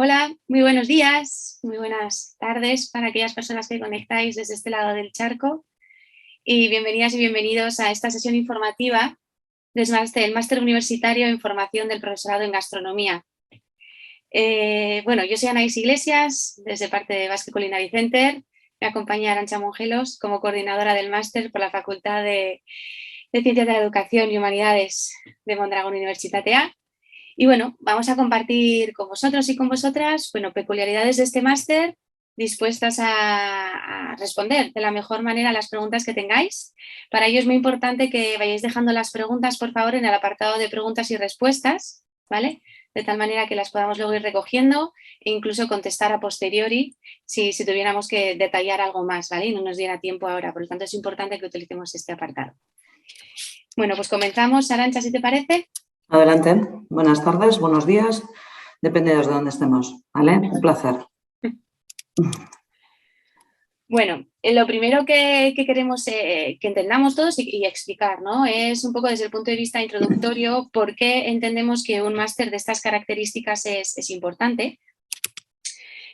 Hola, muy buenos días, muy buenas tardes para aquellas personas que conectáis desde este lado del charco y bienvenidas y bienvenidos a esta sesión informativa del Máster Universitario en Formación del Profesorado en Gastronomía. Yo soy Anaís Iglesias, desde parte de Basque Culinary Center. Me acompaña Arantxa Mongelos como coordinadora del máster por la Facultad de Ciencias de la Educación y Humanidades de Mondragón Universitatea. Y bueno, vamos a compartir con vosotros y con vosotras, peculiaridades de este máster, dispuestas a responder de la mejor manera a las preguntas que tengáis. Para ello es muy importante que vayáis dejando las preguntas, por favor, en el apartado de preguntas y respuestas, ¿vale? De tal manera que las podamos luego ir recogiendo e incluso contestar a posteriori si tuviéramos que detallar algo más, ¿vale? Y no nos diera tiempo ahora, por lo tanto es importante que utilicemos este apartado. Bueno, pues comenzamos. Arantxa, ¿si te parece? Adelante. Buenas tardes, buenos días. Depende de dónde estemos, ¿vale? Un placer. Bueno, lo primero que queremos que entendamos todos y explicar, ¿no? Es un poco desde el punto de vista introductorio por qué entendemos que un máster de estas características es importante.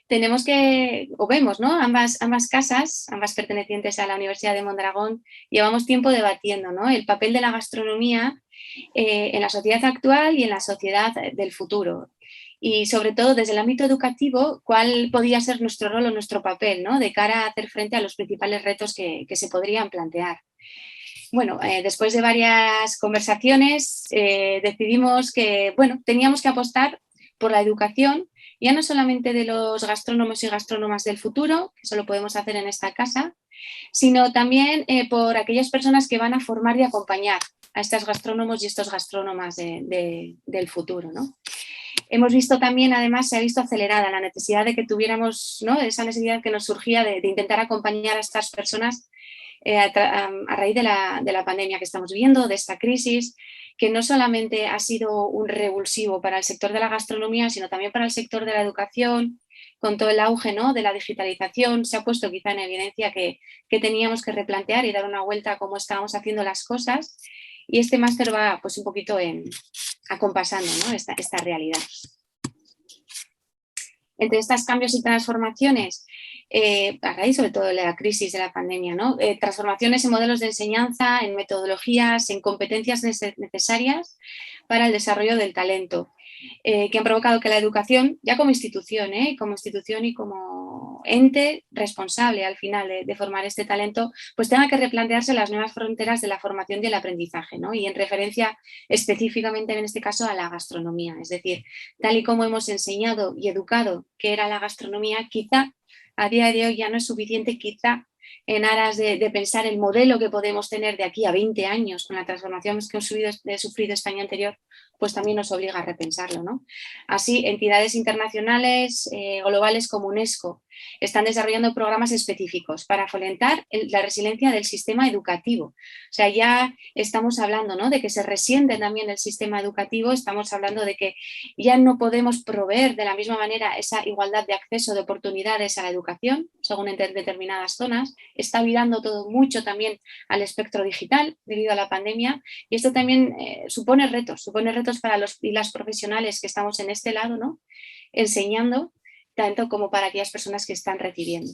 Tenemos vemos, ¿no? Ambas casas, ambas pertenecientes a la Universidad de Mondragón, llevamos tiempo debatiendo, ¿no? El papel de la gastronomía en la sociedad actual y en la sociedad del futuro. Y sobre todo desde el ámbito educativo, cuál podría ser nuestro rol o nuestro papel, ¿no? De cara a hacer frente a los principales retos que se podrían plantear. Bueno, después de varias conversaciones decidimos que, teníamos que apostar por la educación, ya no solamente de los gastrónomos y gastrónomas del futuro, que eso lo podemos hacer en esta casa, sino también por aquellas personas que van a formar y acompañar a estos gastrónomos y estos gastrónomas del futuro, ¿no? Hemos visto también, además, se ha visto acelerada la necesidad de que tuviéramos, ¿no? Esa necesidad que nos surgía de intentar acompañar a estas personas a raíz de la pandemia que estamos viendo, de esta crisis, que no solamente ha sido un revulsivo para el sector de la gastronomía, sino también para el sector de la educación, con todo el auge, ¿no? De la digitalización. Se ha puesto quizá en evidencia que teníamos que replantear y dar una vuelta a cómo estábamos haciendo las cosas, y este máster va pues un poquito acompasando, ¿no? esta realidad. Entre estos cambios y transformaciones, a raíz sobre todo de la crisis de la pandemia, ¿no? Transformaciones en modelos de enseñanza, en metodologías, en competencias necesarias para el desarrollo del talento, que han provocado que la educación, ya como institución y como ente responsable al final de formar este talento, pues tenga que replantearse las nuevas fronteras de la formación y el aprendizaje, ¿no? Y en referencia específicamente en este caso a la gastronomía, es decir, tal y como hemos enseñado y educado que era la gastronomía, quizá a día de hoy ya no es suficiente, quizá en aras de pensar el modelo que podemos tener de aquí a 20 años con la transformación que hemos sufrido este año anterior, pues también nos obliga a repensarlo, ¿no? Así, entidades internacionales globales como UNESCO están desarrollando programas específicos para fomentar la resiliencia del sistema educativo. O sea, ya estamos hablando, ¿no? De que se resiente también el sistema educativo, estamos hablando de que ya no podemos proveer de la misma manera esa igualdad de acceso de oportunidades a la educación según en determinadas zonas. Está virando todo mucho también al espectro digital debido a la pandemia, y esto también supone retos para los y las profesionales que estamos en este lado, ¿no? Enseñando, tanto como para aquellas personas que están recibiendo.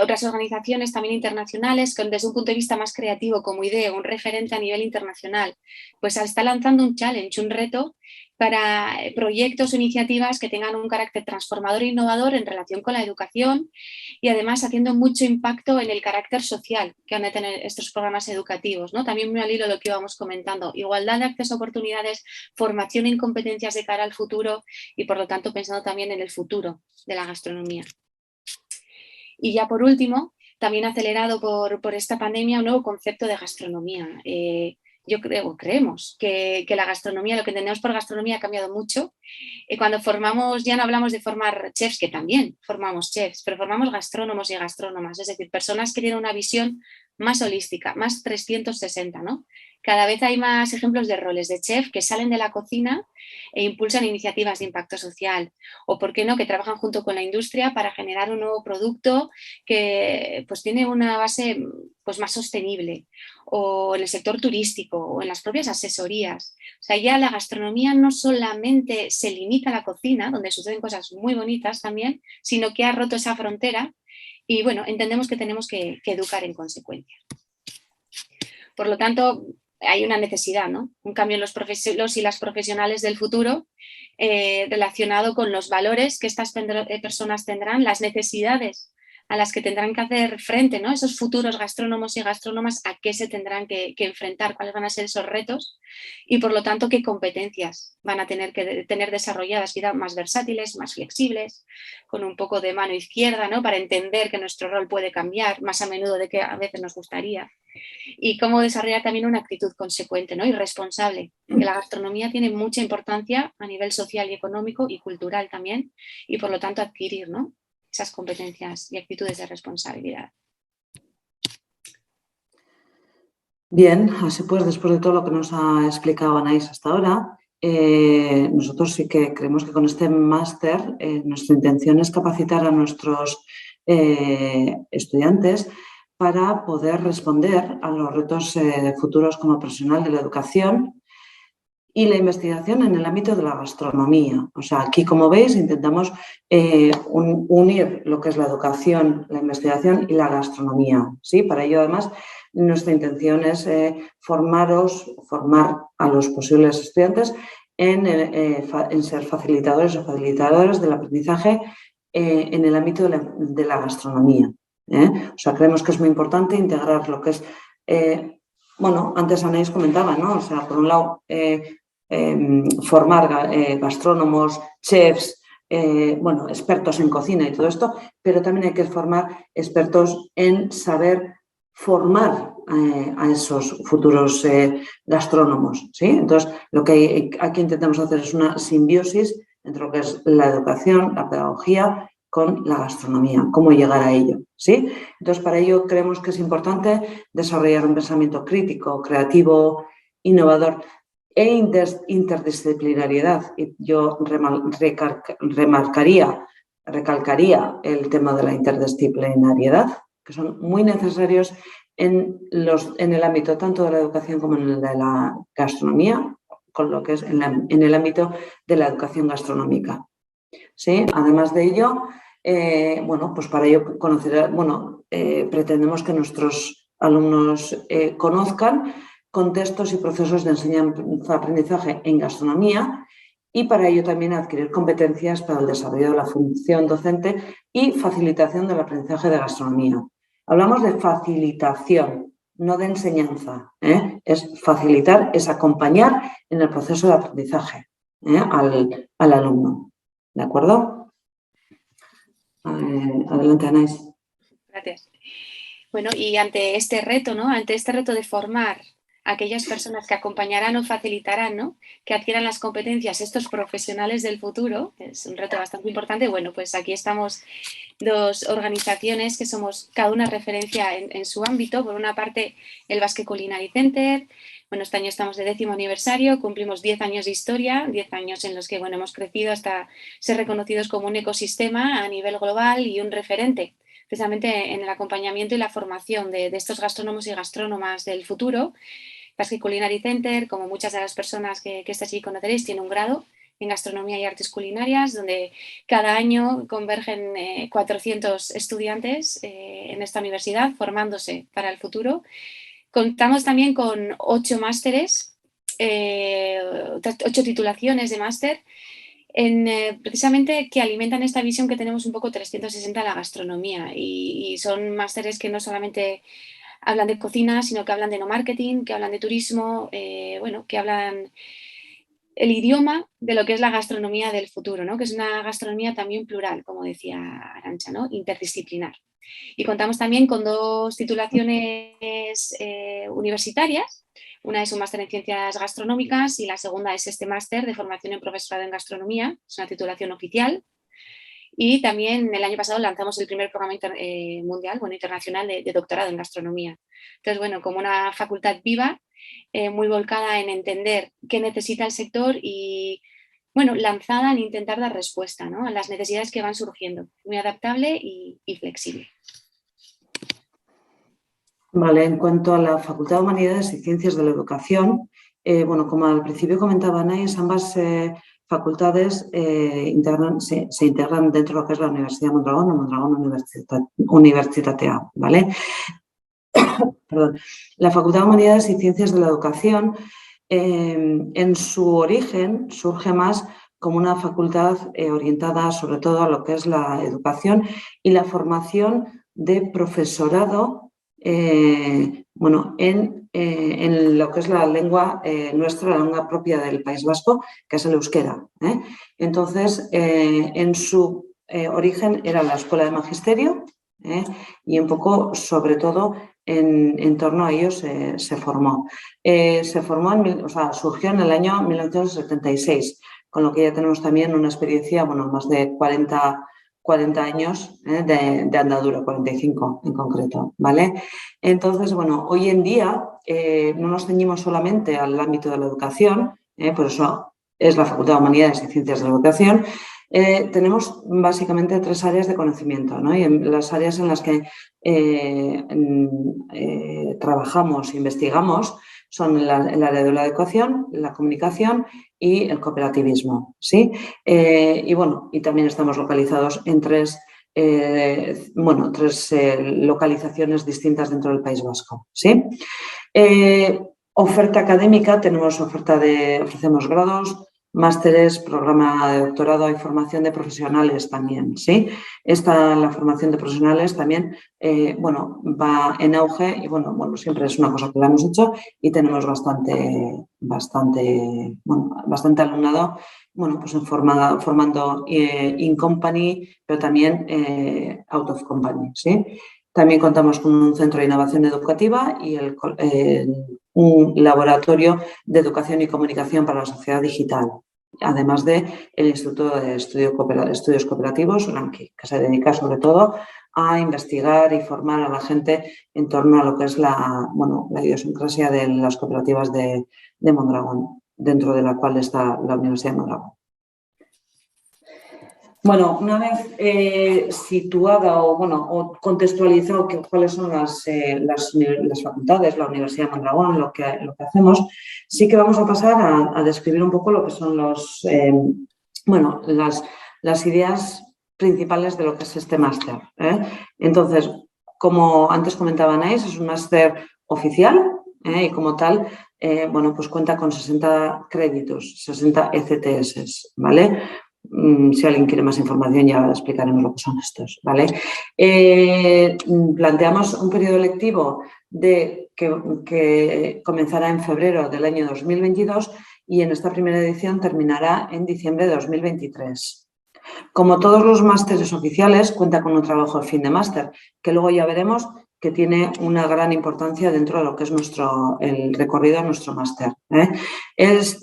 Otras organizaciones también internacionales, desde un punto de vista más creativo, como IDEO, un referente a nivel internacional, pues está lanzando un challenge, un reto para proyectos o iniciativas que tengan un carácter transformador e innovador en relación con la educación, y además haciendo mucho impacto en el carácter social que han de tener estos programas educativos, ¿no? También muy al hilo de lo que íbamos comentando, igualdad de acceso a oportunidades, formación en competencias de cara al futuro y por lo tanto pensando también en el futuro de la gastronomía. Y ya por último, también acelerado por esta pandemia, un nuevo concepto de gastronomía. Creemos que la gastronomía, lo que entendemos por gastronomía ha cambiado mucho. Cuando formamos, ya no hablamos de formar chefs, que también formamos chefs, pero formamos gastrónomos y gastrónomas, es decir, personas que tienen una visión más holística, más 360, ¿no? Cada vez hay más ejemplos de roles de chef que salen de la cocina e impulsan iniciativas de impacto social, o por qué no, que trabajan junto con la industria para generar un nuevo producto que pues tiene una base pues más sostenible, o en el sector turístico, o en las propias asesorías. O sea, ya la gastronomía no solamente se limita a la cocina, donde suceden cosas muy bonitas también, sino que ha roto esa frontera y, bueno, entendemos que tenemos que educar en consecuencia. Por lo tanto, hay una necesidad, ¿no? Un cambio en los y las profesionales del futuro relacionado con los valores que estas personas tendrán, las necesidades a las que tendrán que hacer frente, ¿no? Esos futuros gastrónomos y gastrónomas, a qué se tendrán que enfrentar, cuáles van a ser esos retos y, por lo tanto, qué competencias van a tener que tener desarrolladas, quizá más versátiles, más flexibles, con un poco de mano izquierda, ¿no? Para entender que nuestro rol puede cambiar más a menudo de que a veces nos gustaría. Y cómo desarrollar también una actitud consecuente, ¿no? Y responsable, que la gastronomía tiene mucha importancia a nivel social y económico y cultural también, y por lo tanto adquirir, ¿no? Esas competencias y actitudes de responsabilidad. Bien, así pues, después de todo lo que nos ha explicado Anaís hasta ahora, nosotros sí que creemos que con este máster nuestra intención es capacitar a nuestros estudiantes para poder responder a los retos futuros como profesional de la educación y la investigación en el ámbito de la gastronomía. O sea, aquí, como veis, intentamos unir lo que es la educación, la investigación y la gastronomía, ¿sí? Para ello, además, nuestra intención es formar a los posibles estudiantes en ser facilitadores o facilitadoras del aprendizaje en el ámbito de la gastronomía. O sea, creemos que es muy importante integrar lo que es, bueno, antes Anaís comentaba, ¿no? O sea, por un lado, formar gastrónomos, chefs, bueno, expertos en cocina y todo esto, pero también hay que formar expertos en saber formar a esos futuros gastrónomos, ¿sí? Entonces, lo que aquí intentamos hacer es una simbiosis entre lo que es la educación, la pedagogía con la gastronomía, cómo llegar a ello, ¿sí? Entonces, para ello creemos que es importante desarrollar un pensamiento crítico, creativo, innovador e interdisciplinariedad. Y yo recalcaría el tema de la interdisciplinariedad, que son muy necesarios en el ámbito tanto de la educación como en el de la gastronomía, con lo que es en el ámbito de la educación gastronómica. ¿Sí? Además de ello, bueno, pues para ello pretendemos que nuestros alumnos conozcan contextos y procesos de enseñanza-aprendizaje en gastronomía y para ello también adquirir competencias para el desarrollo de la función docente y facilitación del aprendizaje de gastronomía. Hablamos de facilitación, no de enseñanza. Es facilitar, es acompañar en el proceso de aprendizaje al alumno. ¿De acuerdo? Adelante, Anaís. Gracias. Bueno, y ante este reto, ¿no? Ante este reto de formar a aquellas personas que acompañarán o facilitarán, ¿no? Que adquieran las competencias estos profesionales del futuro, que es un reto bastante importante. Bueno, pues aquí estamos dos organizaciones que somos cada una referencia en su ámbito. Por una parte, el Basque Culinary Center. Bueno, este año estamos de 10º aniversario, cumplimos 10 años de historia, 10 años en los que, bueno, hemos crecido hasta ser reconocidos como un ecosistema a nivel global y un referente precisamente en el acompañamiento y la formación de estos gastrónomos y gastrónomas del futuro. Basque Culinary Center, como muchas de las personas que estáis aquí conoceréis, tiene un grado en Gastronomía y Artes Culinarias, donde cada año convergen 400 estudiantes en esta universidad formándose para el futuro. Contamos también con 8 másteres, 8 titulaciones de máster, precisamente que alimentan esta visión que tenemos un poco 360 a la gastronomía y son másteres que no solamente hablan de cocina, sino que hablan de no marketing, que hablan de turismo, bueno, que hablan el idioma de lo que es la gastronomía del futuro, ¿no? Que es una gastronomía también plural, como decía Arantxa, ¿no? Interdisciplinar. Y contamos también con 2 titulaciones universitarias. Una es un máster en ciencias gastronómicas y la segunda es este máster de formación en profesorado en gastronomía. Es una titulación oficial. Y también el año pasado lanzamos el primer programa mundial, bueno, internacional de doctorado en gastronomía. Entonces, bueno, como una facultad viva, muy volcada en entender qué necesita el sector y, bueno, lanzada en intentar dar respuesta, ¿no? A las necesidades que van surgiendo. Muy adaptable y flexible. Vale, en cuanto a la Facultad de Humanidades y Ciencias de la Educación, bueno, como al principio comentaba Anaïs, ambas facultades se integran dentro de lo que es la Universidad de Mondragón o Mondragón Universitatea, ¿vale? Perdón. La Facultad de Humanidades y Ciencias de la Educación, en su origen, surge más como una facultad orientada sobre todo a lo que es la educación y la formación de profesorado bueno, en lo que es la lengua nuestra, la lengua propia del País Vasco, que es el euskera. Entonces, en su origen era la Escuela de Magisterio y un poco, sobre todo, en torno a ellos se formó. Surgió en el año 1976, con lo que ya tenemos también una experiencia, bueno, más de 40 años de andadura, 45 en concreto, ¿vale? Entonces, bueno, hoy en día no nos ceñimos solamente al ámbito de la educación, por eso es la Facultad de Humanidades y Ciencias de la Educación. Tenemos básicamente 3 áreas de conocimiento, ¿no? Y en las áreas en las que trabajamos, investigamos, son el área de la educación, la comunicación y el cooperativismo, ¿sí? Y bueno, y también estamos localizados en 3 localizaciones distintas dentro del País Vasco, ¿sí? Oferta académica, ofrecemos grados, másteres, programa de doctorado y formación de profesionales también, ¿sí? La formación de profesionales también, va en auge y, bueno, siempre es una cosa que la hemos hecho y tenemos bastante alumnado, bueno, pues formando in company, pero también out of company, ¿sí? También contamos con un centro de innovación educativa y un laboratorio de educación y comunicación para la sociedad digital, además del Instituto de Estudios Cooperativos, LANCI, que se dedica sobre todo a investigar y formar a la gente en torno a lo que es la idiosincrasia de las cooperativas de Mondragón, dentro de la cual está la Universidad de Mondragón. Bueno, una vez situada o contextualizado cuáles son las facultades, la Universidad de Mondragón, lo que hacemos, sí que vamos a pasar a describir un poco lo que son las ideas principales de lo que es este máster. Entonces, como antes comentaba Anaïs, es un máster oficial y como tal, pues cuenta con 60 créditos, 60 ECTS, ¿vale? Si alguien quiere más información ya explicaremos lo que son estos, ¿vale? Planteamos un periodo lectivo que comenzará en febrero del año 2022 y en esta primera edición terminará en diciembre de 2023. Como todos los másteres oficiales, cuenta con un trabajo de fin de máster, que luego ya veremos que tiene una gran importancia dentro de lo que es el recorrido de nuestro máster.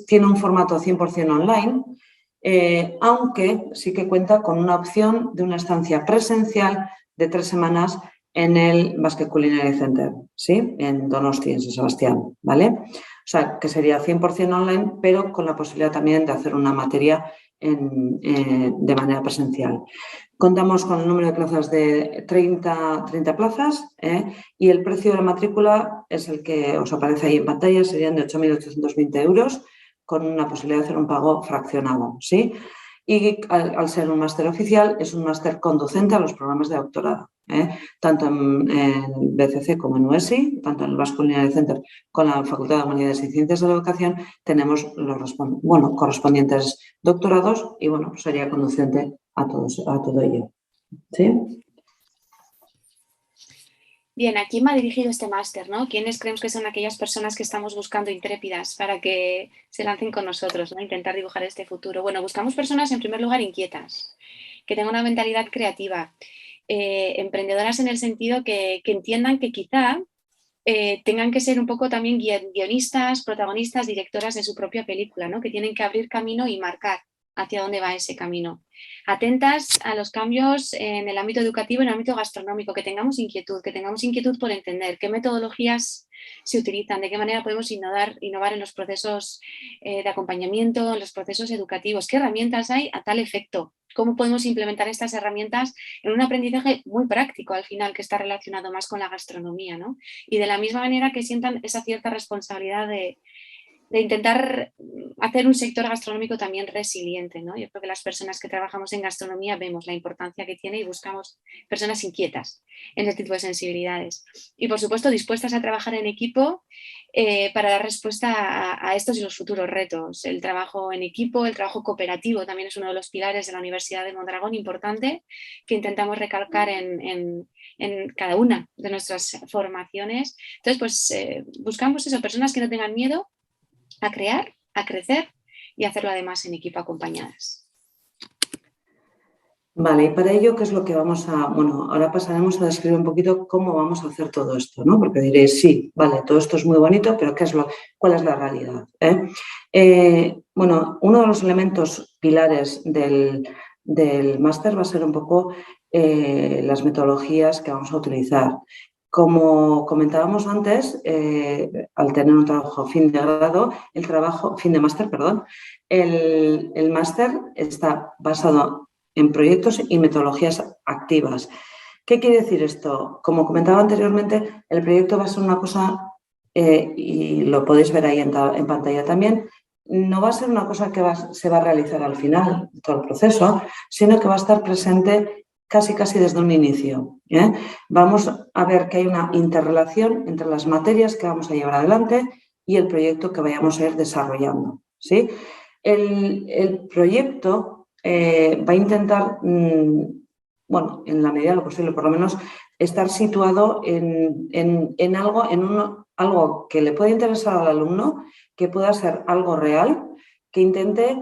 Tiene un formato 100% online, aunque sí que cuenta con una opción de una estancia presencial de 3 semanas en el Basque Culinary Center, ¿sí? En Donosti, en San Sebastián, ¿vale? O sea, que sería 100% online, pero con la posibilidad también de hacer una materia de manera presencial. Contamos con el número de plazas de 30 plazas y el precio de la matrícula es el que os aparece ahí en pantalla, serían de 8.820 euros, con una posibilidad de hacer un pago fraccionado, ¿sí? Y al ser un máster oficial, es un máster conducente a los programas de doctorado, tanto en BCC como en UESI, tanto en el Basque Culinary Center con la Facultad de Humanidades y Ciencias de la Educación, tenemos los correspondientes doctorados y, pues sería conducente a todo ello, ¿sí? Bien, ¿a quién va dirigido este máster, ¿no? ¿Quiénes creemos que son aquellas personas que estamos buscando intrépidas para que se lancen con nosotros, ¿no? Intentar dibujar este futuro. Bueno, buscamos personas, en primer lugar, inquietas, que tengan una mentalidad creativa, emprendedoras en el sentido que entiendan que quizá tengan que ser un poco también guionistas, protagonistas, directoras de su propia película, ¿no? Que tienen que abrir camino y marcar hacia dónde va ese camino. Atentas a los cambios en el ámbito educativo, en el ámbito gastronómico, que tengamos inquietud por entender qué metodologías se utilizan, de qué manera podemos innovar en los procesos de acompañamiento, en los procesos educativos, qué herramientas hay a tal efecto, cómo podemos implementar estas herramientas en un aprendizaje muy práctico al final, que está relacionado más con la gastronomía, ¿no? Y de la misma manera que sientan esa cierta responsabilidad de intentar hacer un sector gastronómico también resiliente, ¿no? Yo creo que las personas que trabajamos en gastronomía vemos la importancia que tiene y buscamos personas inquietas en ese tipo de sensibilidades. Y, por supuesto, dispuestas a trabajar en equipo para dar respuesta a estos y los futuros retos. El trabajo en equipo, el trabajo cooperativo también es uno de los pilares de la Universidad de Mondragón importante, que intentamos recalcar en cada una de nuestras formaciones. Entonces, pues buscamos eso, personas que no tengan miedo a crear, a crecer y hacerlo además en equipo acompañadas. Vale, y para ello, ¿qué es lo que vamos a...? Bueno, ahora pasaremos a describir un poquito cómo vamos a hacer todo esto, ¿no? Porque diréis, sí, vale, todo esto es muy bonito, pero ¿cuál es la realidad? Bueno, uno de los elementos pilares del máster va a ser un poco las metodologías que vamos a utilizar. Como comentábamos antes, al tener un trabajo fin de máster, perdón, el máster está basado en proyectos y metodologías activas. ¿Qué quiere decir esto? Como comentaba anteriormente, el proyecto va a ser una cosa, y lo podéis ver ahí en pantalla también, no va a ser una cosa que se va a realizar al final de todo el proceso, sino que va a estar presente casi desde un inicio. Vamos a ver que hay una interrelación entre las materias que vamos a llevar adelante y el proyecto que vayamos a ir desarrollando, ¿sí? El proyecto va a intentar, bueno, en la medida de lo posible, por lo menos, estar situado en algo que le pueda interesar al alumno, que pueda ser algo real, que intente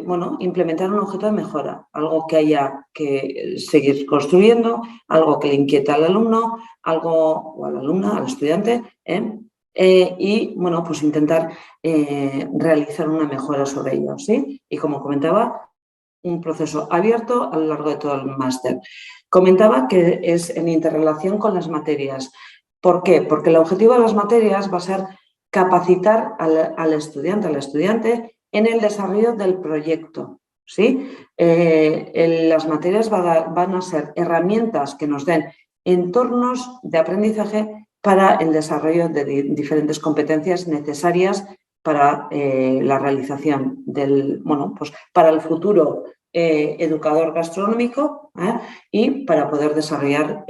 bueno, implementar un objeto de mejora, algo que haya que seguir construyendo, algo que le inquieta al alumno, algo, o a la alumna, al estudiante, y, bueno, pues intentar realizar una mejora sobre ello, ¿sí? Y como comentaba, un proceso abierto a lo largo de todo el máster. Comentaba que es en interrelación con las materias. ¿Por qué? Porque el objetivo de las materias va a ser capacitar al estudiante, a la estudiante, en el desarrollo del proyecto, ¿sí? Las materias van a ser herramientas que nos den entornos de aprendizaje para el desarrollo de diferentes competencias necesarias para la realización bueno, pues para el futuro educador gastronómico y para poder desarrollar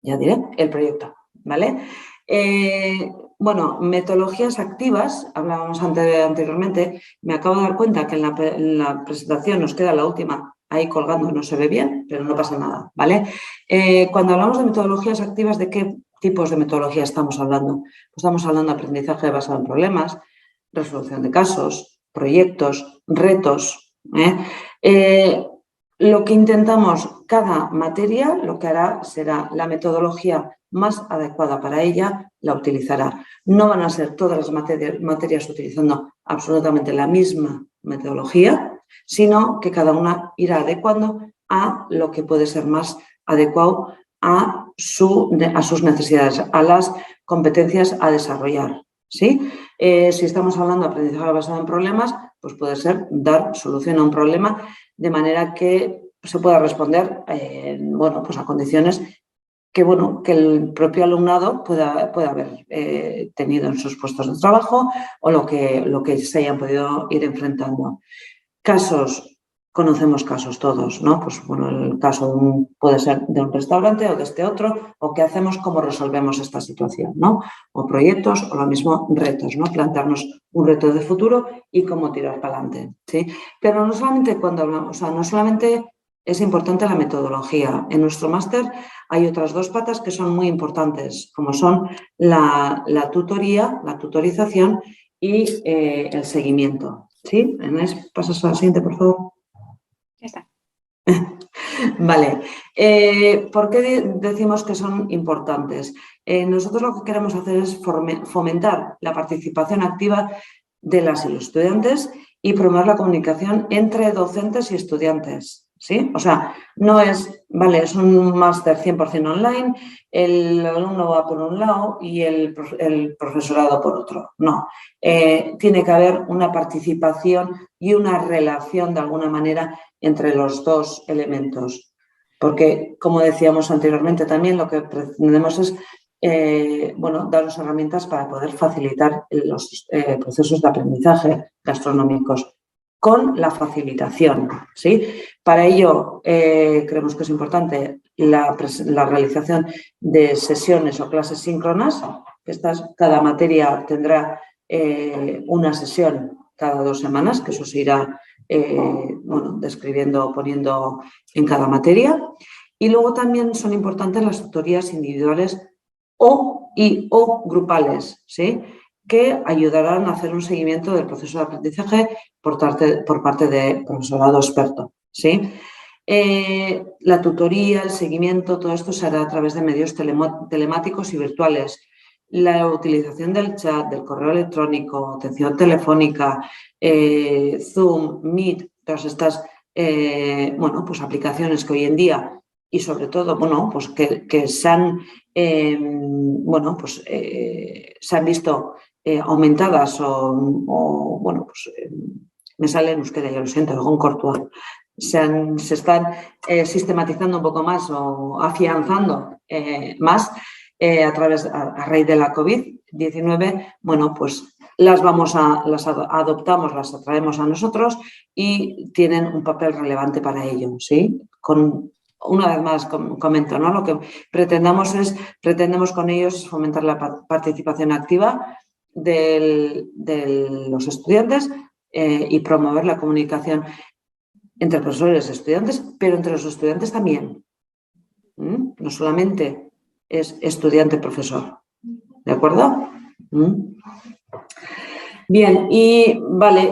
ya diré, el proyecto, ¿vale? Bueno, metodologías activas, hablábamos anteriormente, me acabo de dar cuenta que en la presentación nos queda la última ahí colgando, no se ve bien, pero no pasa nada, ¿vale? Cuando hablamos de metodologías activas, ¿de qué tipos de metodología estamos hablando? Pues estamos hablando de aprendizaje basado en problemas, resolución de casos, proyectos, retos. Lo que intentamos, cada materia, lo que hará será la metodología más adecuada para ella, la utilizará. No van a ser todas las materias utilizando absolutamente la misma metodología, sino que cada una irá adecuando a lo que puede ser más adecuado a sus necesidades, a las competencias a desarrollar, ¿sí? Si estamos hablando de aprendizaje basado en problemas, pues puede ser dar solución a un problema de manera que se pueda responder bueno, pues a condiciones que, bueno, que el propio alumnado pueda haber tenido en sus puestos de trabajo o lo que se hayan podido ir enfrentando. Casos. Conocemos casos todos, ¿no? Pues bueno, el caso puede ser de un restaurante o de este otro, o qué hacemos, cómo resolvemos esta situación, ¿no? O proyectos o lo mismo retos, ¿no? Plantearnos un reto de futuro y cómo tirar para adelante, ¿sí? Pero no solamente cuando hablamos, o sea, no solamente es importante la metodología. En nuestro máster hay otras dos patas que son muy importantes, como son la tutoría, la tutorización y el seguimiento, ¿sí? Inés, pasas a la siguiente, por favor. Ya está. Vale. ¿Por qué decimos que son importantes? Nosotros lo que queremos hacer es fomentar la participación activa de las y los estudiantes y promover la comunicación entre docentes y estudiantes, ¿sí? O sea, no es, vale, es un máster 100% online, el alumno va por un lado y el profesorado por otro. No, tiene que haber una participación y una relación de alguna manera entre los dos elementos. Porque, como decíamos anteriormente también, lo que pretendemos es daros herramientas para poder facilitar los procesos de aprendizaje gastronómicos con la facilitación, ¿sí? Para ello, creemos que es importante la realización de sesiones o clases síncronas. Cada materia tendrá una sesión cada 2 semanas, que eso se irá describiendo o poniendo en cada materia. Y luego también son importantes las tutorías individuales o grupales, ¿sí? Que ayudarán a hacer un seguimiento del proceso de aprendizaje por parte de profesorado experto, ¿sí? La tutoría, el seguimiento, todo esto se hará a través de medios telemáticos y virtuales. La utilización del chat, del correo electrónico, atención telefónica, Zoom, Meet, todas estas aplicaciones que hoy en día y sobre todo que se han se han visto aumentadas me sale en euskera, ya lo siento, algún cortuado. Se están sistematizando un poco más o afianzando más a raíz de la COVID-19, las adoptamos, las atraemos a nosotros y tienen un papel relevante para ello, ¿sí? Una vez más comento, ¿no? Lo que pretendemos con ellos fomentar la participación activa de los estudiantes y promover la comunicación entre profesores y estudiantes, pero entre los estudiantes también. No solamente es estudiante-profesor. ¿De acuerdo? Bien, y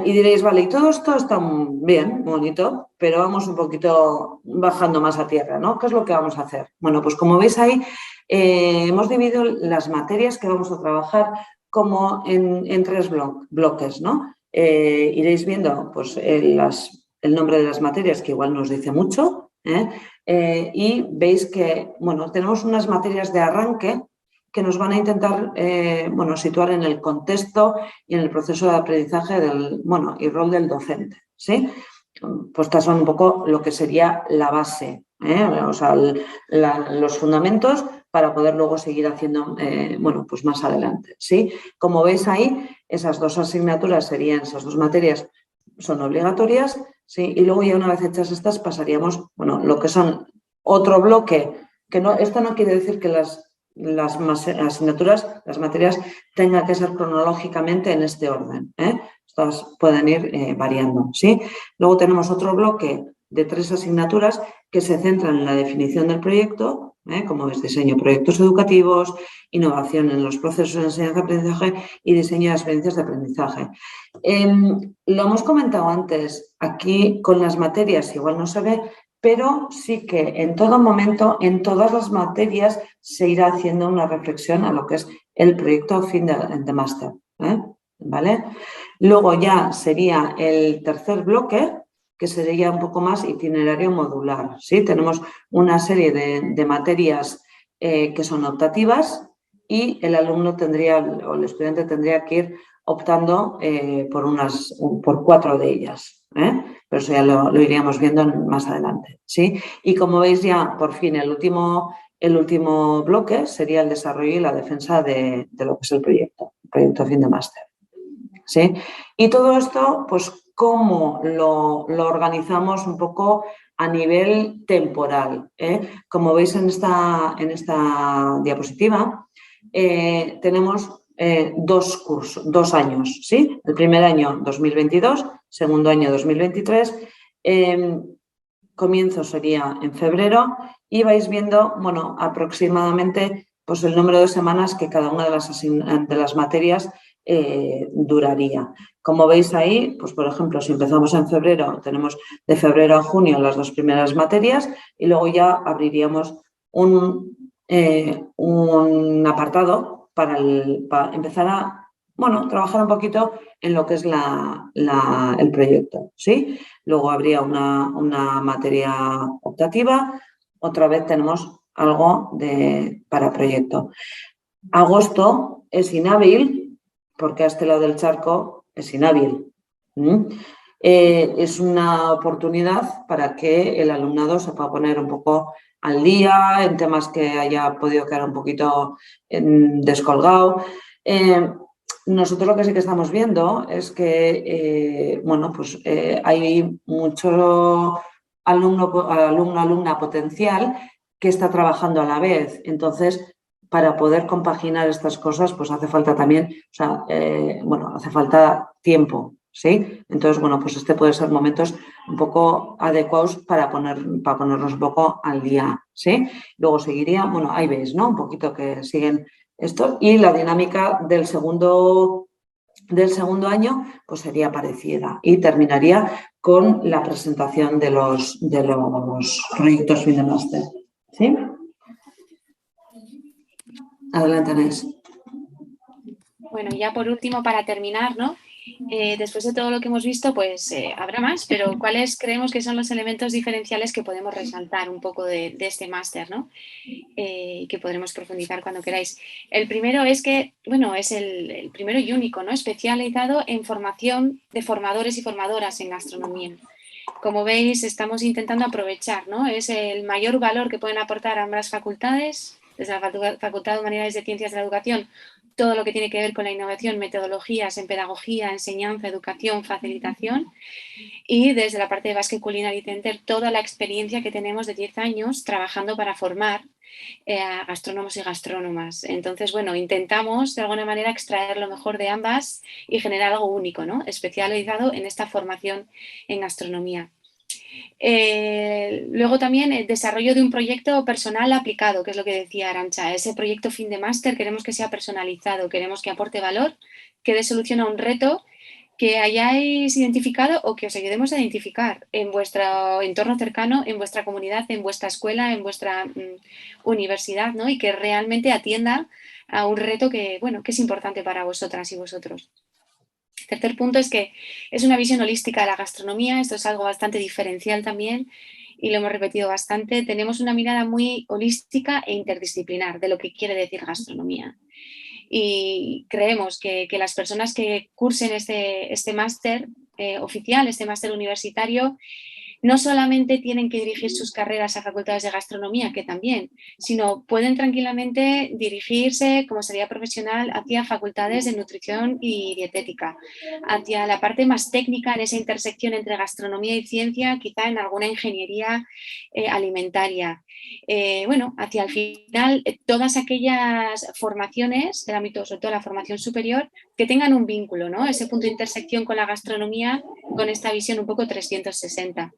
diréis, vale, y todo esto está bien, bonito, pero vamos un poquito bajando más a tierra, ¿no? ¿Qué es lo que vamos a hacer? Bueno, pues como veis ahí, hemos dividido las materias que vamos a trabajar como en 3 bloques, ¿no? Iréis viendo pues, el nombre de las materias, que igual nos dice mucho, y veis que, tenemos unas materias de arranque que nos van a intentar situar en el contexto y en el proceso de aprendizaje y rol del docente, ¿sí? Pues estas son un poco lo que sería la base, o sea, los fundamentos para poder luego seguir haciendo pues más adelante, ¿sí? Como veis ahí, esas 2 asignaturas esas 2 materias son obligatorias, ¿sí? Y luego ya una vez hechas estas pasaríamos, lo que son otro bloque, esto no quiere decir que las asignaturas, las materias tengan que ser cronológicamente en este orden. Estas pueden ir variando, ¿sí? Luego tenemos otro bloque de 3 asignaturas que se centran en la definición del proyecto, como es diseño de proyectos educativos, innovación en los procesos de enseñanza-aprendizaje y diseño de experiencias de aprendizaje. Lo hemos comentado antes, aquí con las materias igual no se ve, pero sí que en todo momento, en todas las materias, se irá haciendo una reflexión a lo que es el proyecto fin de máster, ¿vale? Luego ya sería el tercer bloque, que sería un poco más itinerario modular, ¿sí? Tenemos una serie de materias que son optativas y el alumno o el estudiante tendría que ir optando por 4 de ellas, pero eso ya lo iríamos viendo más adelante, ¿sí? Y como veis ya, por fin, el último bloque sería el desarrollo y la defensa de lo que es el proyecto fin de máster, ¿sí? Y todo esto, pues, ¿cómo lo organizamos un poco a nivel temporal? Como veis en esta diapositiva, tenemos 2 años, ¿sí? El primer año 2022, segundo año 2023, comienzo sería en febrero y vais viendo, aproximadamente pues el número de semanas que cada una de las materias duraría. Como veis ahí, pues por ejemplo, si empezamos en febrero, tenemos de febrero a junio las 2 primeras materias y luego ya abriríamos un apartado para empezar a bueno, trabajar un poquito en lo que es el proyecto, ¿sí? Luego habría una materia optativa, otra vez tenemos algo para proyecto. Agosto es inhábil, porque a este lado del charco es inhábil. Es una oportunidad para que el alumnado se pueda poner un poco al día en temas que haya podido quedar un poquito descolgado. Nosotros lo que sí que estamos viendo es que, hay mucho alumna potencial que está trabajando a la vez. Entonces, para poder compaginar estas cosas, pues hace falta también, hace falta tiempo, ¿sí? Entonces, pues este puede ser momentos un poco adecuados para ponernos un poco al día, ¿sí? Luego seguiría, ahí veis, ¿no? Un poquito que siguen esto y la dinámica del segundo año pues sería parecida y terminaría con la presentación de los proyectos fin de máster, ¿sí? Adelante, Inés. Bueno, ya por último, para terminar, ¿no? Después de todo lo que hemos visto, pues habrá más, pero ¿cuáles creemos que son los elementos diferenciales que podemos resaltar un poco de este máster, ¿no? Que podremos profundizar cuando queráis. El primero es que, es el primero y único, ¿no? Especializado en formación de formadores y formadoras en gastronomía. Como veis, estamos intentando aprovechar, ¿no? Es el mayor valor que pueden aportar ambas facultades, desde la Facultad de Humanidades de Ciencias de la Educación, todo lo que tiene que ver con la innovación, metodologías en pedagogía, enseñanza, educación, facilitación, y desde la parte de Basque Culinary Center, toda la experiencia que tenemos de 10 años trabajando para formar a gastrónomos y gastrónomas. Entonces, intentamos de alguna manera extraer lo mejor de ambas y generar algo único, ¿no? Especializado en esta formación en gastronomía. Luego también el desarrollo de un proyecto personal aplicado, que es lo que decía Arantxa. Ese proyecto fin de máster queremos que sea personalizado, queremos que aporte valor, que dé solución a un reto que hayáis identificado o que os ayudemos a identificar en vuestro entorno cercano, en vuestra comunidad, en vuestra escuela, en vuestra universidad, ¿no? Y que realmente atienda a un reto que es importante para vosotras y vosotros. Tercer punto es que es una visión holística de la gastronomía. Esto es algo bastante diferencial también y lo hemos repetido bastante. Tenemos una mirada muy holística e interdisciplinar de lo que quiere decir gastronomía. Y creemos que las personas que cursen este máster oficial, este máster universitario, no solamente tienen que dirigir sus carreras a facultades de gastronomía, que también, sino pueden tranquilamente dirigirse como sería profesional hacia facultades de nutrición y dietética, hacia la parte más técnica en esa intersección entre gastronomía y ciencia, quizá en alguna ingeniería alimentaria. Hacia el final, todas aquellas formaciones del ámbito, sobre todo la formación superior, que tengan un vínculo, ¿no? Ese punto de intersección con la gastronomía, con esta visión un poco 360.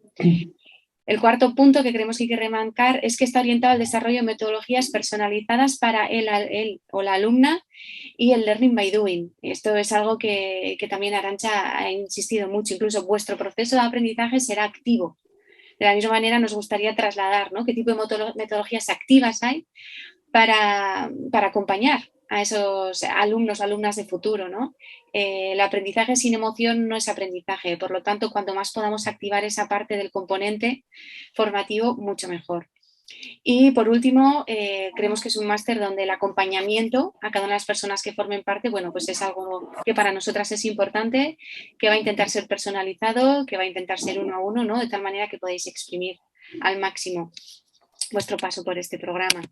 El cuarto punto que creemos que hay que remarcar es que está orientado al desarrollo de metodologías personalizadas para él o la alumna y el learning by doing. Esto es algo que también Arantxa ha insistido mucho. Incluso vuestro proceso de aprendizaje será activo. De la misma manera nos gustaría trasladar, ¿no? Qué tipo de metodologías activas hay para acompañar a esos alumnos o alumnas de futuro, ¿no? El aprendizaje sin emoción no es aprendizaje, por lo tanto, cuanto más podamos activar esa parte del componente formativo, mucho mejor. Y por último, creemos que es un máster donde el acompañamiento a cada una de las personas que formen parte, pues es algo que para nosotras es importante, que va a intentar ser personalizado, que va a intentar ser uno a uno, ¿no? De tal manera que podáis exprimir al máximo vuestro paso por este programa.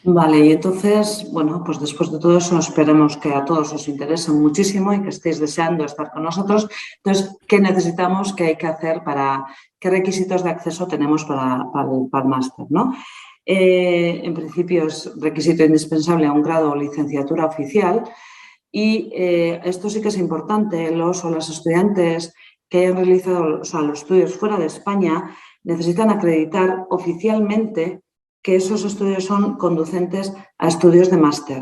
Vale, y entonces, pues después de todo eso esperemos que a todos os interese muchísimo y que estéis deseando estar con nosotros. Entonces, ¿qué necesitamos? ¿Qué hay que hacer? ¿Qué requisitos de acceso tenemos para el máster, ¿no? En principio es requisito indispensable a un grado o licenciatura oficial y esto sí que es importante. Los o las estudiantes que hayan realizado los estudios fuera de España necesitan acreditar oficialmente que esos estudios son conducentes a estudios de máster.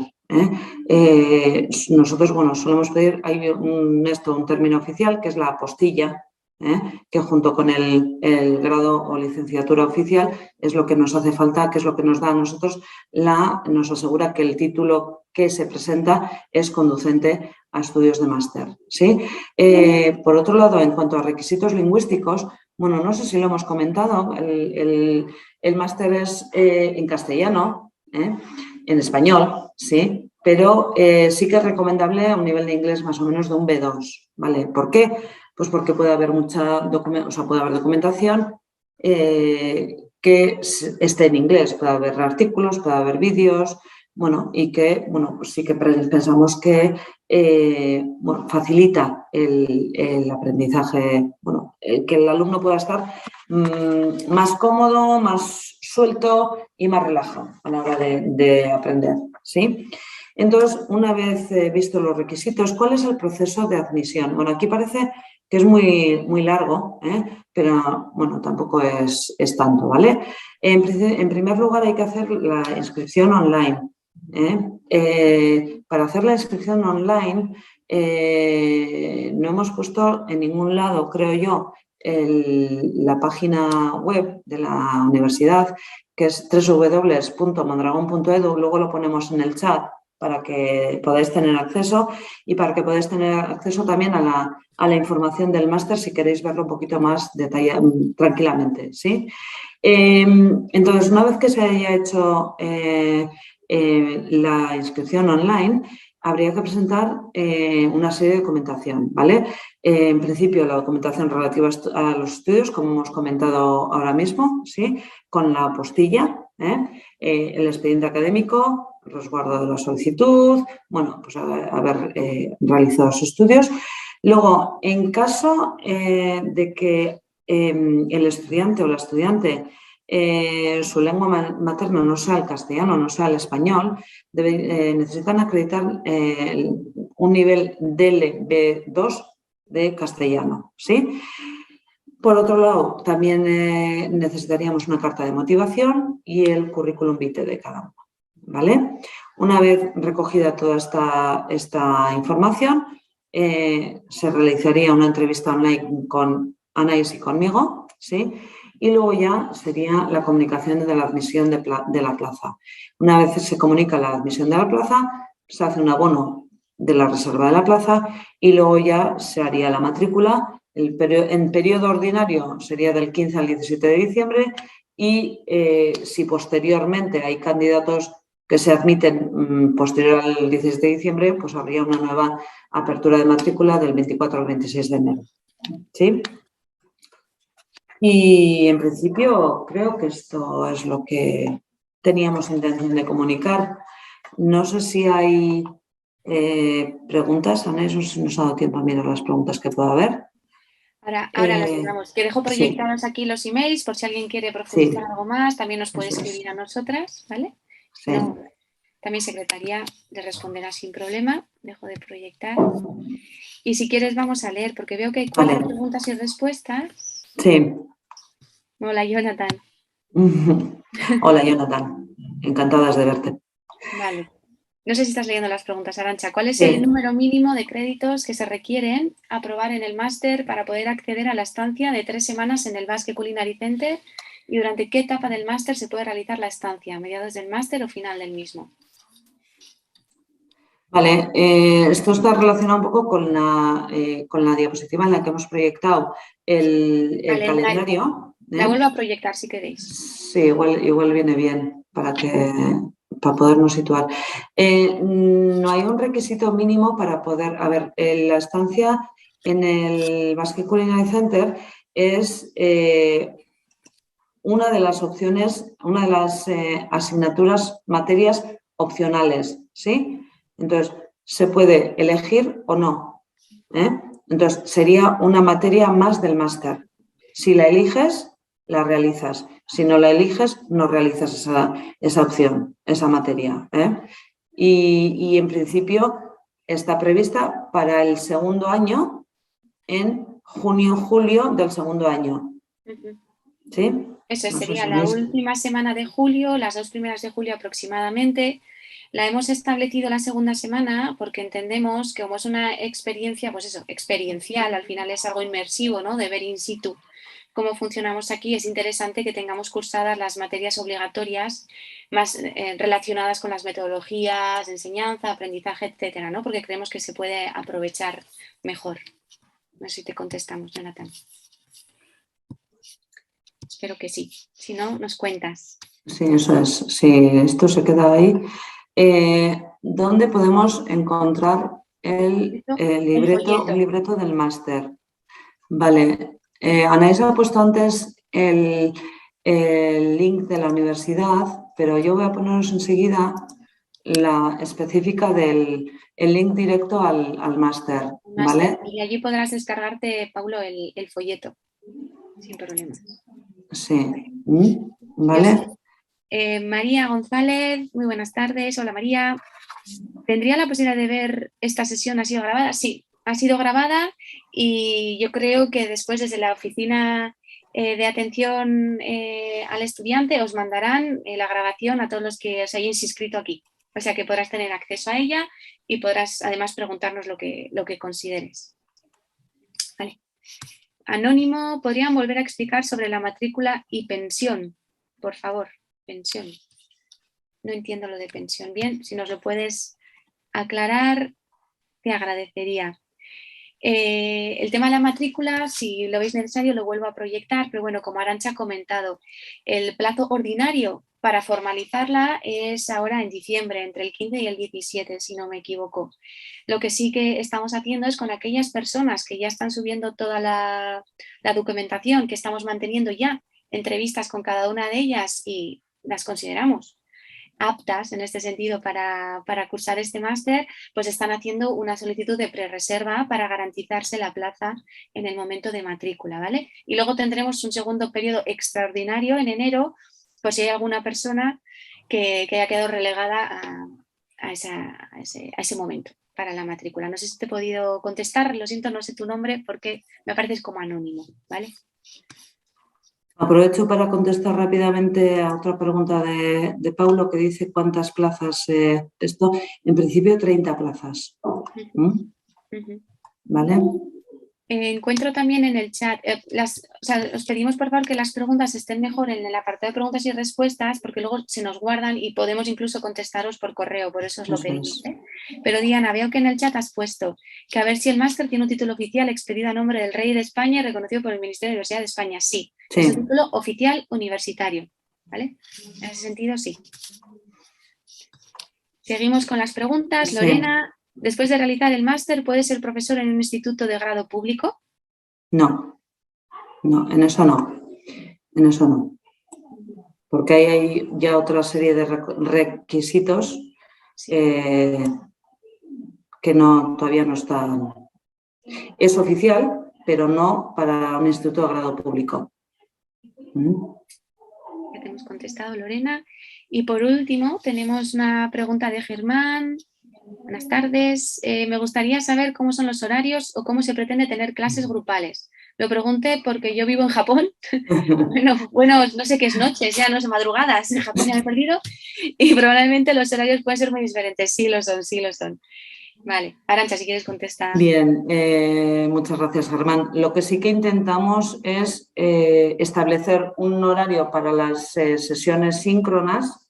Nosotros, solemos pedir, hay un término oficial que es la apostilla, que junto con el grado o licenciatura oficial es lo que nos hace falta, que es lo que nos da a nosotros, nos asegura que el título que se presenta es conducente a estudios de máster, ¿sí? Por otro lado, en cuanto a requisitos lingüísticos, bueno, no sé si lo hemos comentado, el máster es en castellano, en español, sí, pero sí que es recomendable a un nivel de inglés más o menos de un B2, ¿vale? ¿Por qué? Pues porque puede haber puede haber documentación que esté en inglés, puede haber artículos, puede haber vídeos, bueno, y que, bueno, pues sí que pensamos que facilita el aprendizaje, bueno, que el alumno pueda estar más cómodo, más suelto y más relajado a la hora de aprender, ¿sí? Entonces, una vez visto los requisitos, ¿cuál es el proceso de admisión? Bueno, aquí parece que es muy largo, pero bueno, tampoco es tanto, ¿vale? En primer lugar, hay que hacer la inscripción online. Para hacer la inscripción online, no hemos puesto en ningún lado, creo yo, la página web de la universidad, que es www.mondragon.edu, luego lo ponemos en el chat para que podáis tener acceso y para que podáis tener acceso también a la información del máster si queréis verlo un poquito más tranquilamente, ¿sí? Entonces, una vez que se haya hecho la inscripción online, habría que presentar una serie de documentación, ¿vale? En principio, la documentación relativa a los estudios, como hemos comentado ahora mismo, ¿sí? Con la apostilla, el expediente académico, el resguardo de la solicitud, bueno, pues haber realizado los estudios. Luego, en caso de que el estudiante o la estudiante su lengua materna no sea el castellano, no sea el español, necesitan acreditar un nivel DLB2 de castellano, ¿sí? Por otro lado, también necesitaríamos una carta de motivación y el currículum vitae de cada uno, ¿vale? Una vez recogida toda esta información, se realizaría una entrevista online con Anaís y conmigo, ¿sí? Y luego ya sería la comunicación de la admisión de la plaza. Una vez se comunica la admisión de la plaza, se hace un abono de la reserva de la plaza y luego ya se haría la matrícula. En periodo ordinario sería del 15 al 17 de diciembre y si posteriormente hay candidatos que se admiten posterior al 17 de diciembre, pues habría una nueva apertura de matrícula del 24 al 26 de enero. ¿Sí? Y en principio creo que esto es lo que teníamos intención de comunicar. No sé si hay preguntas, Ana, eso si nos ha dado tiempo a mirar las preguntas que pueda haber. Ahora las miramos. Que dejo proyectados aquí los emails por si alguien quiere profundizar algo más. También nos puede escribir a nosotras, ¿vale? Sí. No, también Secretaría le responderá sin problema. Dejo de proyectar. Y si quieres vamos a leer, porque veo que hay 4 preguntas y respuestas. Sí. Hola, Jonathan. Hola, Jonathan. Encantadas de verte. Vale. No sé si estás leyendo las preguntas, Arantxa. ¿Cuál es el número mínimo de créditos que se requieren aprobar en el máster para poder acceder a la estancia de 3 semanas en el Basque Culinary Center? ¿Y durante qué etapa del máster se puede realizar la estancia? ¿Mediados del máster o final del mismo? Vale, esto está relacionado un poco con la diapositiva en la que hemos proyectado el calendario. La vuelvo a proyectar si queréis. Sí, igual viene bien para podernos situar. No hay un requisito mínimo para poder... A ver, la estancia en el Basque Culinary Center es una de las opciones, una de las asignaturas, materias opcionales, ¿sí? Entonces, se puede elegir o no. Entonces, sería una materia más del máster. Si la eliges, la realizas. Si no la eliges, no realizas esa opción, esa materia. Y en principio está prevista para el segundo año, en junio-julio del segundo año. ¿Sí? Eso sería la última semana de julio, las 2 primeras de julio aproximadamente. La hemos establecido la segunda semana porque entendemos que como es una experiencia, pues eso, experiencial, al final es algo inmersivo, ¿no? De ver in situ cómo funcionamos aquí, es interesante que tengamos cursadas las materias obligatorias más relacionadas con las metodologías de enseñanza, aprendizaje, etcétera, ¿no? Porque creemos que se puede aprovechar mejor. No sé si te contestamos, Jonathan. Espero que sí. Si no, nos cuentas. Sí, eso es. Si esto se queda ahí, ¿dónde podemos encontrar el libreto, un libreto del máster? Vale. Anaís ha puesto antes el link de la universidad, pero yo voy a poneros enseguida la específica del link directo al máster, ¿vale? Y allí podrás descargarte, Paulo, el folleto, sin problemas. Sí. ¿Vale? María González, muy buenas tardes. Hola, María. ¿Tendría la posibilidad de ver esta sesión? ¿Ha sido grabada? Sí, ha sido grabada y yo creo que después desde la oficina de atención al estudiante os mandarán la grabación a todos los que os hayáis inscrito aquí. O sea que podrás tener acceso a ella y podrás además preguntarnos lo que consideres. Vale. Anónimo, ¿podrían volver a explicar sobre la matrícula y pensión? Por favor, pensión. No entiendo lo de pensión. Bien, si nos lo puedes aclarar, te agradecería. El tema de la matrícula, si lo veis necesario, lo vuelvo a proyectar, pero bueno, como Arantxa ha comentado, el plazo ordinario para formalizarla es ahora en diciembre, entre el 15 y el 17, si no me equivoco. Lo que sí que estamos haciendo es con aquellas personas que ya están subiendo toda la documentación, que estamos manteniendo ya entrevistas con cada una de ellas y las consideramos aptas en este sentido para cursar este máster, pues están haciendo una solicitud de prerreserva para garantizarse la plaza en el momento de matrícula, ¿vale? Y luego tendremos un segundo periodo extraordinario en enero, pues si hay alguna persona que haya quedado relegada a ese momento para la matrícula. No sé si te he podido contestar, lo siento, no sé tu nombre porque me pareces como anónimo, ¿vale? Aprovecho para contestar rápidamente a otra pregunta de Paulo que dice cuántas plazas esto. En principio 30 plazas. ¿Vale? Encuentro también en el chat, os pedimos por favor que las preguntas estén mejor en el apartado de preguntas y respuestas porque luego se nos guardan y podemos incluso contestaros por correo, por eso os lo pedimos. Pero Diana, veo que en el chat has puesto que a ver si el máster tiene un título oficial expedido a nombre del Rey de España y reconocido por el Ministerio de Universidad de España. Sí, es un título oficial universitario, ¿vale? En ese sentido, sí. Seguimos con las preguntas. Lorena, después de realizar el máster, ¿puede ser profesor en un instituto de grado público? No, en eso no. En eso no. Porque ahí hay ya otra serie de requisitos que todavía no están. Es oficial, pero no para un instituto de grado público. Ya te hemos contestado, Lorena. Y por último, tenemos una pregunta de Germán. Buenas tardes. Me gustaría saber cómo son los horarios o cómo se pretende tener clases grupales. Lo pregunté porque yo vivo en Japón. bueno, no sé qué es noches, ya no sé, madrugadas. En Japón ya me he perdido. Y probablemente los horarios pueden ser muy diferentes. Sí lo son, sí lo son. Vale, Arantxa, si quieres contestar. Bien, muchas gracias, Germán. Lo que sí que intentamos es establecer un horario para las sesiones síncronas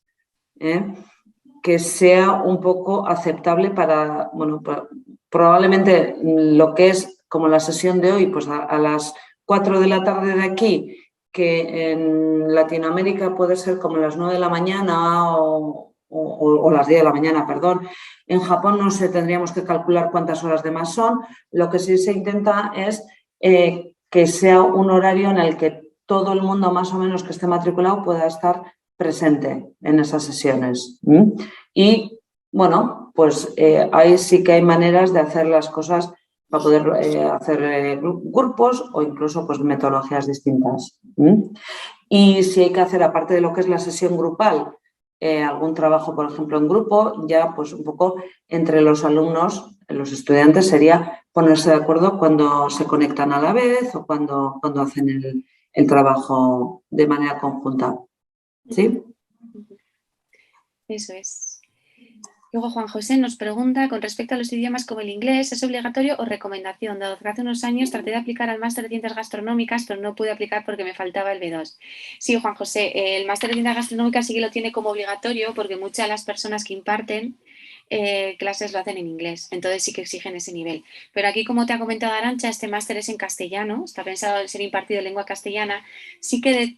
que sea un poco aceptable para, bueno, probablemente lo que es como la sesión de hoy, pues a las 4 de la tarde de aquí, que en Latinoamérica puede ser como las 9 de la mañana o las 10 de la mañana, perdón. En Japón no sé, tendríamos que calcular cuántas horas de más son. Lo que sí se intenta es que sea un horario en el que todo el mundo más o menos que esté matriculado pueda estar presente en esas sesiones. Y, bueno, pues ahí sí que hay maneras de hacer las cosas para poder hacer grupos o incluso pues, metodologías distintas. Y si hay que hacer, aparte de lo que es la sesión grupal, algún trabajo, por ejemplo, en grupo, ya pues un poco entre los alumnos, los estudiantes, sería ponerse de acuerdo cuando se conectan a la vez o cuando hacen el trabajo de manera conjunta. ¿Sí? Eso es. Luego Juan José nos pregunta con respecto a los idiomas como el inglés, ¿es obligatorio o recomendación? Dado que hace unos años traté de aplicar al máster de ciencias gastronómicas, pero no pude aplicar porque me faltaba el B2. Sí, Juan José, el máster de ciencias gastronómicas sí que lo tiene como obligatorio porque muchas de las personas que imparten clases lo hacen en inglés, entonces sí que exigen ese nivel. Pero aquí, como te ha comentado Arantxa, este máster es en castellano, está pensado en ser impartido en lengua castellana, sí que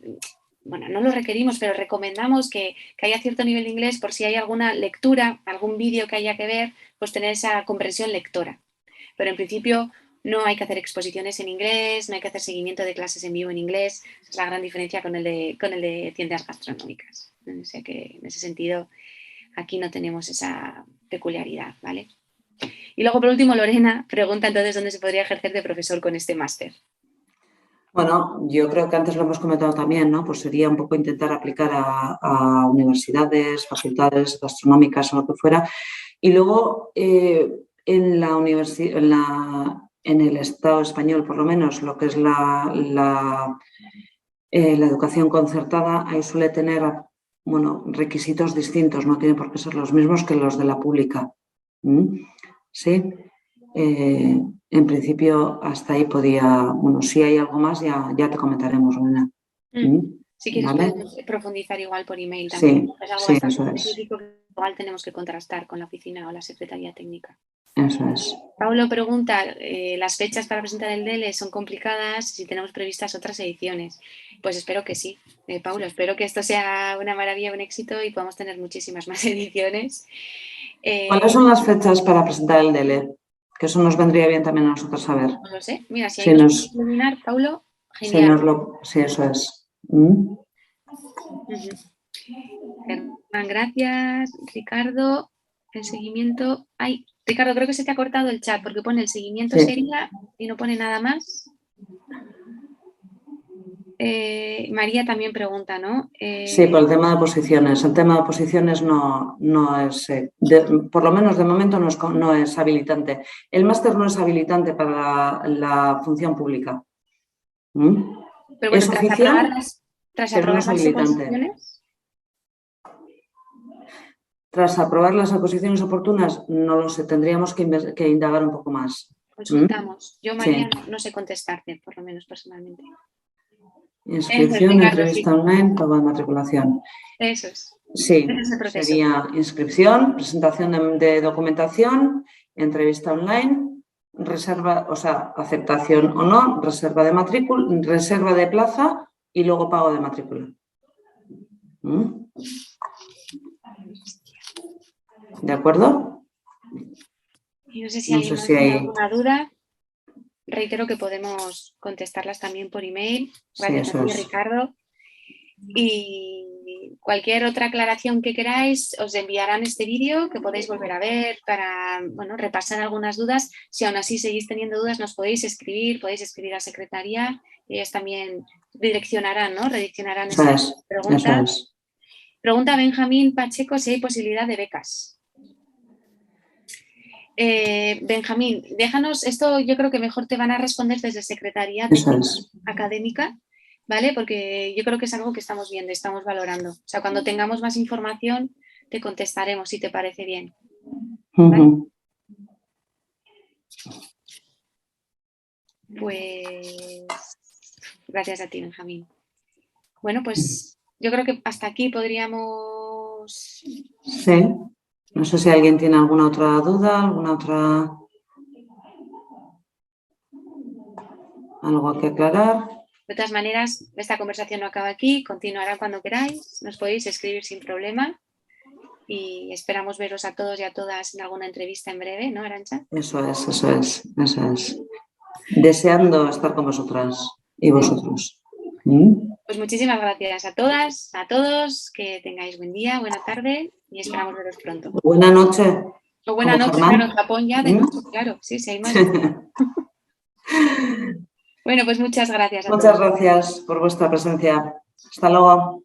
bueno, no lo requerimos, pero recomendamos que haya cierto nivel de inglés por si hay alguna lectura, algún vídeo que haya que ver, pues tener esa comprensión lectora. Pero en principio no hay que hacer exposiciones en inglés, no hay que hacer seguimiento de clases en vivo en inglés. Esa es la gran diferencia con el de ciencias gastronómicas. O sea que en ese sentido aquí no tenemos esa peculiaridad, ¿vale? Y luego, por último, Lorena pregunta entonces dónde se podría ejercer de profesor con este máster. Bueno, yo creo que antes lo hemos comentado también, ¿no? Pues sería un poco intentar aplicar a universidades, facultades gastronómicas o lo que fuera. Y luego en la en el Estado español, por lo menos, lo que es la educación concertada, ahí suele tener, bueno, requisitos distintos, no tienen por qué ser los mismos que los de la pública. Sí. En principio, hasta ahí podía, bueno, si hay algo más ya te comentaremos, Lorena. Si quieres ¿Vale? podemos profundizar igual por email también. Sí, Es algo sí, bastante eso es. específico que igual tenemos que contrastar con la oficina o la Secretaría Técnica. Eso es. Paulo pregunta, ¿las fechas para presentar el DELE son complicadas si tenemos previstas otras ediciones? Pues espero que sí, Paulo, espero que esto sea una maravilla, un éxito y podamos tener muchísimas más ediciones. ¿Cuáles son las fechas para presentar el DELE? Que eso nos vendría bien también a nosotros saber. No lo sé, mira, si ahí nos puedes iluminar, Paulo, genial. Sí, eso es. Germán, gracias. Ricardo, el seguimiento. Ay, Ricardo, creo que se te ha cortado el chat porque pone el seguimiento sería y no pone nada más. María también pregunta, ¿no? Sí, por el tema de posiciones. El tema de posiciones no es, por lo menos de momento no es habilitante. El máster no es habilitante para la función pública. Pero bueno, es oficial, pero no es habilitante. Tras aprobar las oposiciones oportunas, no lo sé, tendríamos que indagar un poco más. Consultamos. Yo, María, no sé contestarte, por lo menos personalmente. Inscripción, entrevista online, pago de matriculación. Eso es. Sí, sería inscripción, presentación de documentación, entrevista online, reserva, o sea, aceptación o no, reserva de matrícula, reserva de plaza y luego pago de matrícula. ¿De acuerdo? Y no sé si alguien tiene alguna duda. Reitero que podemos contestarlas también por email. Gracias a ti, Ricardo. Y cualquier otra aclaración que queráis, os enviarán este vídeo que podéis volver a ver para repasar algunas dudas. Si aún así seguís teniendo dudas, nos podéis escribir a Secretaría y ellos también redireccionarán esas preguntas. Pregunta Benjamín Pacheco si hay posibilidad de becas. Benjamín, déjanos, esto yo creo que mejor te van a responder desde Secretaría Académica, ¿vale? Porque yo creo que es algo que estamos viendo, estamos valorando. O sea, cuando tengamos más información, te contestaremos si te parece bien. ¿Vale? Pues gracias a ti, Benjamín. Bueno, pues yo creo que hasta aquí podríamos... Sí. No sé si alguien tiene alguna otra duda, algo que aclarar. De todas maneras, esta conversación no acaba aquí, continuará cuando queráis, nos podéis escribir sin problema y esperamos veros a todos y a todas en alguna entrevista en breve, ¿no, Arantxa? Eso es. Deseando estar con vosotras y vosotros. Pues muchísimas gracias a todas, a todos, que tengáis buen día, buena tarde y esperamos veros pronto. Buena noche. O buena noche, claro, en Japón ya de noche, claro, sí, hay más. Bueno, pues muchas gracias a todos. Muchas gracias por vuestra presencia. Hasta luego.